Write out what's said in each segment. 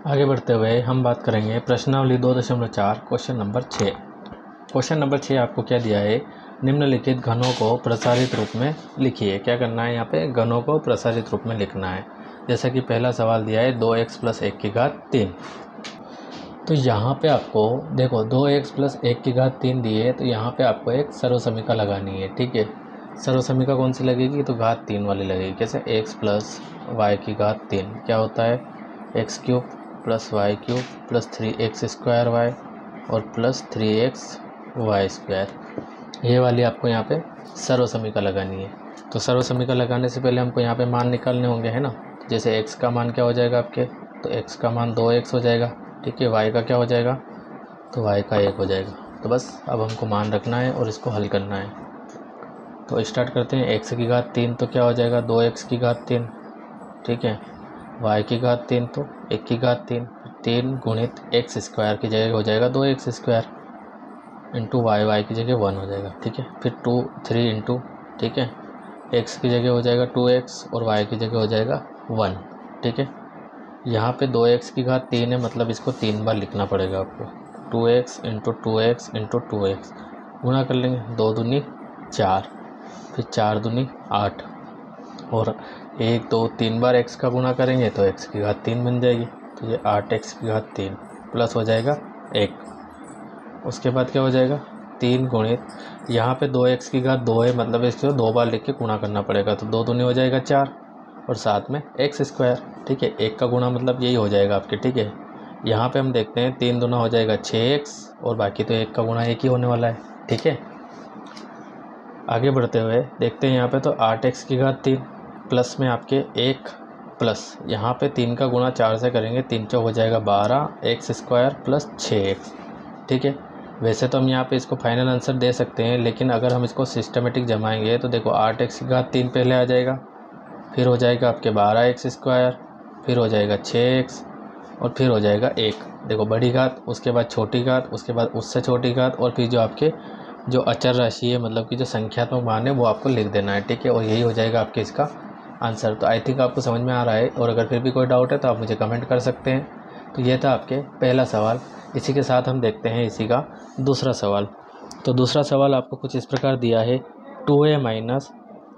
आगे बढ़ते हुए हम बात करेंगे प्रश्नावली 2.4 क्वेश्चन नंबर 6। क्वेश्चन नंबर 6 आपको क्या दिया है, निम्नलिखित घनों को प्रसारित रूप में लिखिए। क्या करना है, यहाँ पे घनों को प्रसारित रूप में लिखना है। जैसा कि पहला सवाल दिया है 2x + 1 की घात 3। तो यहाँ पे आपको देखो 2x + 1 की घात 3 दी है, तो यहाँ पे आपको एक सर्वसमीका लगानी है। ठीक है, सर्वसमीका कौन सी लगेगी, तो घात 3 वाली लगेगी। कैसे, x + y की घात 3 क्या होता है, x³ + y³ + 3x² और +3xy²। ये वाली आपको यहाँ पे सर्वसमीका लगानी है। तो सर्वसमीका लगाने से पहले हमको यहाँ पे मान निकालने होंगे, है ना। जैसे x का मान क्या हो जाएगा आपके, तो x का मान 2x हो जाएगा। ठीक है, y का क्या हो जाएगा, तो y का 1 हो जाएगा। तो बस अब हमको मान रखना है और इसको हल करना है। तो स्टार्ट करते हैं। x की घात 3 तो क्या हो जाएगा, 2x की घात 3। ठीक है, y की घात 3 तो 1 की घात 3 गुणित x² की जगह हो जाएगा 2x² इंटू y की जगह 1 हो जाएगा। ठीक है, फिर 3 इंटू, ठीक है, x की जगह हो जाएगा 2x और y की जगह हो जाएगा 1। ठीक है, यहाँ पे 2x की घात 3 है, मतलब इसको 3 बार लिखना पड़ेगा आपको। 2x into 2x into 2x गुणा कर लेंगे, 2 दूनी 4, फिर 4 दूनी 8 और 1 2 3 बार x का गुणा करेंगे तो x की घात 3 बन जाएगी। तो ये 8x की घात 3 प्लस हो जाएगा 1। उसके बाद क्या हो जाएगा, 3 गुणित, यहाँ पे 2x की घात 2 है, मतलब इसको 2 बार लिख के गुणा करना पड़ेगा। तो 2 दूनी हो जाएगा 4 और साथ में x²। ठीक है, 1 का गुणा मतलब यही हो जाएगा आपके। ठीक है, यहाँ पे हम देखते हैं 3 दूना हो जाएगा 6x और बाकी तो 1 का गुणा 1 ही होने वाला है। ठीक है, आगे बढ़ते हुए देखते हैं यहाँ पे तो 8x की घात 3 प्लस में आपके 1 प्लस यहाँ पे 3 का गुणा 4 से करेंगे, 3 चौक हो जाएगा 12x² प्लस 6x। ठीक है, वैसे तो हम यहाँ पे इसको फाइनल आंसर दे सकते हैं, लेकिन अगर हम इसको सिस्टमेटिक जमाएंगे तो देखो 8x की घात 3 पहले आ जाएगा, फिर हो जाएगा आपके 12x², फिर हो जाएगा 6x और फिर हो जाएगा 1। देखो बड़ी घात, उसके बाद छोटी घात, उसके बाद उससे छोटी घात और फिर जो आपके जो अचर राशि है, मतलब कि जो संख्यात्मक मान है वो आपको लिख देना है। ठीक है, और यही हो जाएगा आपके इसका आंसर। तो आई थिंक आपको समझ में आ रहा है, और अगर फिर भी कोई डाउट है तो आप मुझे कमेंट कर सकते हैं। तो ये था आपके पहला सवाल। इसी के साथ हम देखते हैं इसी का दूसरा सवाल। तो दूसरा सवाल आपको कुछ इस प्रकार दिया है, 2a -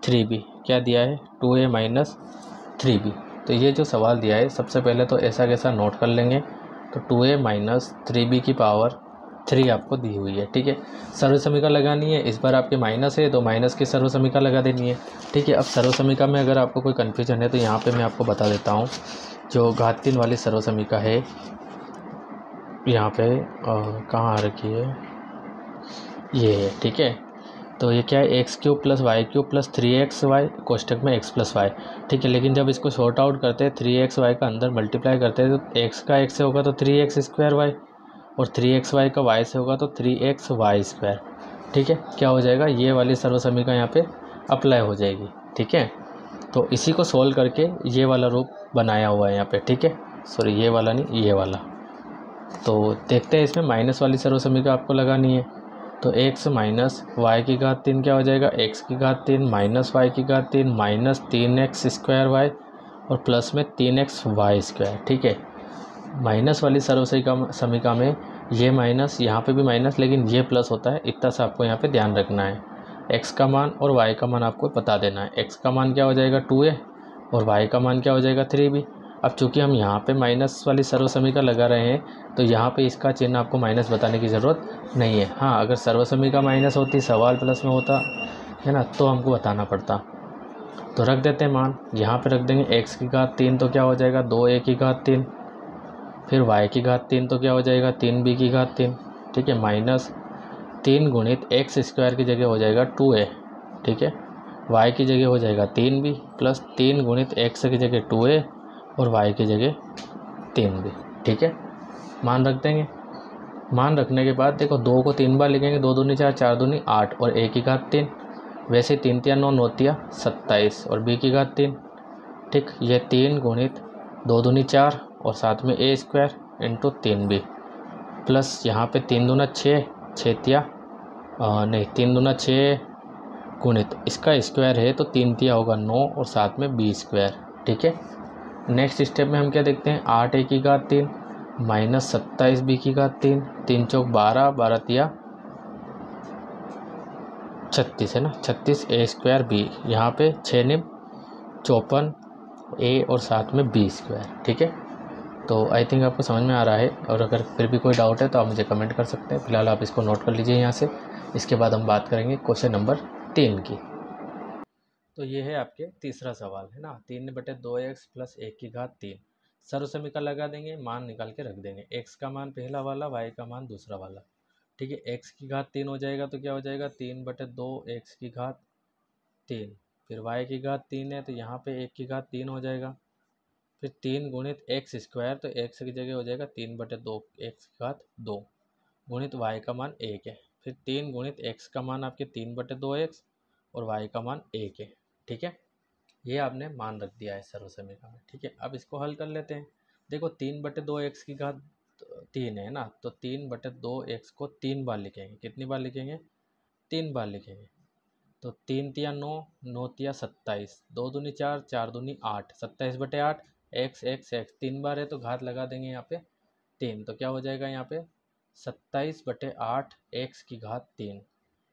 3b। क्या दिया है, 2a - 3b। तो ये जो सवाल दिया है, सबसे पहले तो ऐसा कैसा नोट कर लेंगे। तो 2a - 3b की पावर 3 आपको दी हुई है। ठीक है, सर्वसमीका लगानी है। इस बार आपके माइनस है तो माइनस की सर्वसमीका लगा देनी है। ठीक है, अब सर्वसमीका में अगर आपको कोई कन्फ्यूजन है तो यहाँ पे मैं आपको बता देता हूँ। जो घात 3 वाली सर्वसमीका है, यहाँ पे कहाँ आ रखी है, ये है। ठीक है, तो ये क्या है, x³ + y³ + 3xy कोष्टक में x + y। ठीक है, लेकिन जब इसको शॉर्ट आउट करते हैं 3xy का अंदर मल्टीप्लाई करते हैं तो x का x से होगा तो 3x² और 3xy का y से होगा तो 3xy²। ठीक है, क्या हो जाएगा, ये वाली सर्वसमीका यहाँ पे अप्लाई हो जाएगी। ठीक है, तो इसी को सोल्व करके ये वाला रूप बनाया हुआ है यहाँ पे। ठीक है, सॉरी ये वाला नहीं, ये वाला। तो देखते हैं, इसमें माइनस वाली सर्वसमीका आपको लगानी है। तो x - y की घात 3 क्या हो जाएगा, x की घात 3 - y की घात 3 - 3x² और प्लस में 3xy²। ठीक है, माइनस वाली सर्वसमीका में ये माइनस, यहाँ पे भी माइनस, लेकिन ये प्लस होता है। इतना सा आपको यहाँ पे ध्यान रखना है। x का मान और y का मान आपको बता देना है। x का मान क्या हो जाएगा 2a और y का मान क्या हो जाएगा 3b। अब चूंकि हम यहाँ पे माइनस वाली सर्वसमीका लगा रहे हैं तो यहाँ पे इसका चिन्ह आपको माइनस बताने की ज़रूरत नहीं है। हाँ, अगर सर्वसमीका माइनस होती, सवाल प्लस में होता है ना, तो हमको बताना पड़ता। तो रख देते हैं मान, यहाँ पे रख देंगे x की घात 3 तो क्या हो जाएगा 2a की घात 3, फिर y की घात 3 तो क्या हो जाएगा 3b की घात 3। ठीक है, -3 गुणित x² की जगह हो जाएगा 2a। ठीक है, y की जगह हो जाएगा 3b प्लस 3 गुणित x की जगह 2a और y की जगह 3b। ठीक है, मान रख देंगे। मान रखने के बाद देखो 2 को 3 बार लिखेंगे, 2 दूनी 4, 4 दूनी 8 और a की घात 3। वैसे 3 3 9 9 27 और b की घात 3। ठीक, ये 3 गुणित 2 दूनी 4 और साथ में a² इंटू 3b प्लस यहाँ पे 3 दूना 6, 3 दूना 6 गुणित इसका स्क्वायर है तो 3 तिया होगा 9 और साथ में b²। ठीक है, नेक्स्ट स्टेप में हम क्या देखते हैं, 8 ए की घात 3 माइनस 27 बी की घात 3, 3 चौक 12, 12 तिया 36 है ना, 36 ए स्क्वायर बी, यहाँ पे 6 निब 54 ए और साथ में बी स्क्वायर। ठीक है, तो आई थिंक आपको समझ में आ रहा है, और अगर फिर भी कोई डाउट है तो आप मुझे कमेंट कर सकते हैं। फिलहाल आप इसको नोट कर लीजिए यहाँ से। इसके बाद हम बात करेंगे क्वेश्चन नंबर 3 की। तो ये है आपके तीसरा सवाल है ना, 3/2x प्लस 1 की घात 3। सर्व समीकरण लगा देंगे, मान निकाल के रख देंगे। x का मान पहला वाला, y का मान दूसरा वाला। ठीक है, x की घात 3 हो जाएगा तो क्या हो जाएगा, 3/2 x की घात 3। फिर y की घात 3 है तो यहाँ पे 1 की घात 3 हो जाएगा। फिर 3 गुणित एक्स स्क्वायर, तो x की जगह हो जाएगा 3/2 x की घात 2 गुणित y का मान 1 है। फिर 3 गुणित x का मान आपके 3/2x और y का मान 1 है। ठीक है, ये आपने मान रख दिया है सर्व समीकरण में। ठीक है, अब इसको हल कर लेते हैं। देखो 3/2 x की घात 3 है ना, तो 3/2 x को 3 बार लिखेंगे। कितनी बार लिखेंगे, 3 बार लिखेंगे। तो 3 तिया 9, 9 तिया 27, 2 दूनी 4, 4 दूनी 8, 27/8 एक्स एक्स एक्स 3 बार है तो घात लगा देंगे यहाँ पे 3। तो क्या हो जाएगा यहाँ पे 27/8 एक्स की घात 3।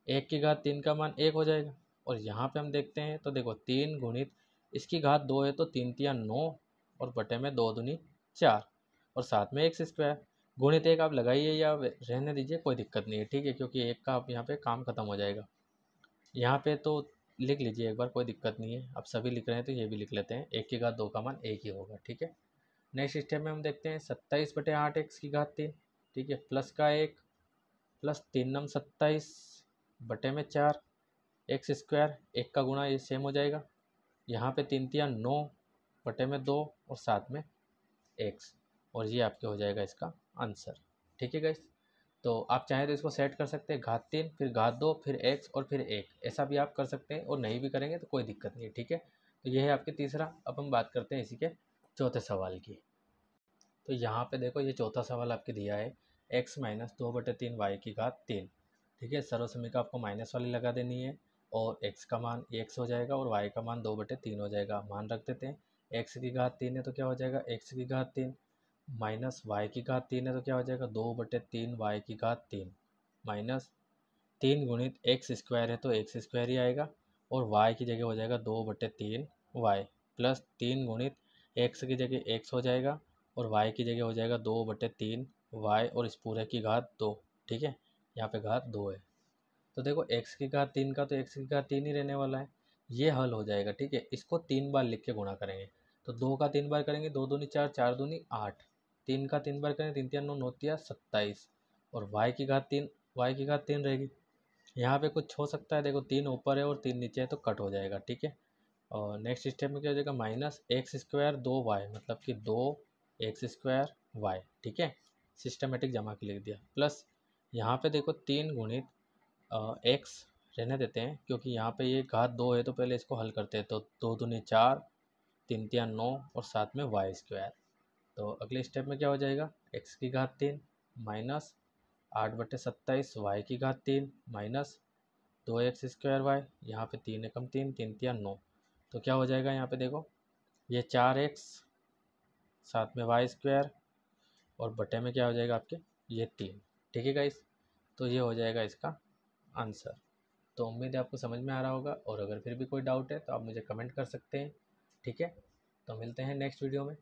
1 की घात 3 का मान 1 हो जाएगा। और यहाँ पे हम देखते हैं तो देखो 3 गुणित इसकी घात 2 है तो 3 तिया 9 और बटे में 2 दूनी 4 और साथ में एक्स स्क्वायर। गुणित 1 आप लगाइए या रहने दीजिए, कोई दिक्कत नहीं है। ठीक है, क्योंकि 1 का आप यहाँ पे काम खत्म हो जाएगा। यहाँ पे तो लिख लीजिए एक बार, कोई दिक्कत नहीं है। अब सभी लिख रहे हैं तो ये भी लिख लेते हैं। 1 की घात 2 का मान 1 ही होगा। ठीक है, नेक्स्ट स्टेप में हम देखते हैं 27/8 एक्स की घात 3। ठीक है, प्लस का 1 प्लस 3 नम 27 बटे में 4 एक्स स्क्वायर, 1 का गुणा ये सेम हो जाएगा। यहाँ पे 3 तिया 9 बटे में 2 और साथ में एक्स, और ये आपके हो जाएगा इसका आंसर। ठीक है गाइस, तो आप चाहें तो इसको सेट कर सकते हैं, घात 3 फिर घात 2 फिर एक्स और फिर 1, ऐसा भी आप कर सकते हैं। और नहीं भी करेंगे तो कोई दिक्कत नहीं है। ठीक है, तो ये है आपके तीसरा। अब हम बात करते हैं इसी के चौथे सवाल की। तो यहाँ पे देखो ये चौथा सवाल आपके दिया है, x माइनस 2/3 y की घात 3। ठीक है, सर्व समीकरण आपको माइनस वाली लगा देनी है और x का मान x हो जाएगा और y का मान 2/3 हो जाएगा। मान रख देते हैं, x की घात 3 है तो क्या हो जाएगा x की घात 3 माइनस y की घात 3 है तो क्या हो जाएगा 2/3 y की घात 3 माइनस 3 गुणित एक्स स्क्वायर है तो एक्स स्क्वायर ही आएगा और y की जगह हो जाएगा 2/3 y प्लस 3 गुणित एक्स की जगह x हो जाएगा और y की जगह हो जाएगा 2/3 y और इस पूरे की घात 2। ठीक है, यहाँ पे घात 2 है तो देखो x की घात 3 का तो x की घात 3 ही रहने वाला है, ये हल हो जाएगा। ठीक है, इसको 3 बार लिख के गुणा करेंगे तो 2 का 3 बार करेंगे, 2 दूनी 4, 4 दूनी 8, 3 का 3 बार करेंगे, 3 तिया 9, 9 तिया 27 और y की घात 3 रहेगी। यहाँ पे कुछ हो सकता है, देखो 3 ऊपर है और 3 नीचे है तो कट हो जाएगा। ठीक है, और नेक्स्ट स्टेप में क्या हो जाएगा माइनस एक्स स्क्वायर 2y, मतलब कि 2x² y। ठीक है, सिस्टमेटिक जमा के लिख दिया, प्लस यहाँ पे देखो 3 गुणित एक्स रहने देते हैं क्योंकि यहाँ पे ये घात 2 है तो पहले इसको हल करते हैं। तो 2 दूनी 4, 3 तिया 9 और साथ में y²। तो अगले स्टेप में क्या हो जाएगा x की घात 3 माइनस 8/27 y की घात 3 माइनस 2x² y। यहाँ पे 3 एकम 3, 3 तिया 9, तो क्या हो जाएगा यहाँ पे देखो ये 4x साथ में y² और बटे में क्या हो जाएगा आपके ये 3। ठीक है गाइस, तो ये हो जाएगा इसका आंसर। तो उम्मीद है आपको समझ में आ रहा होगा, और अगर फिर भी कोई डाउट है तो आप मुझे कमेंट कर सकते हैं। ठीक है, तो मिलते हैं नेक्स्ट वीडियो में।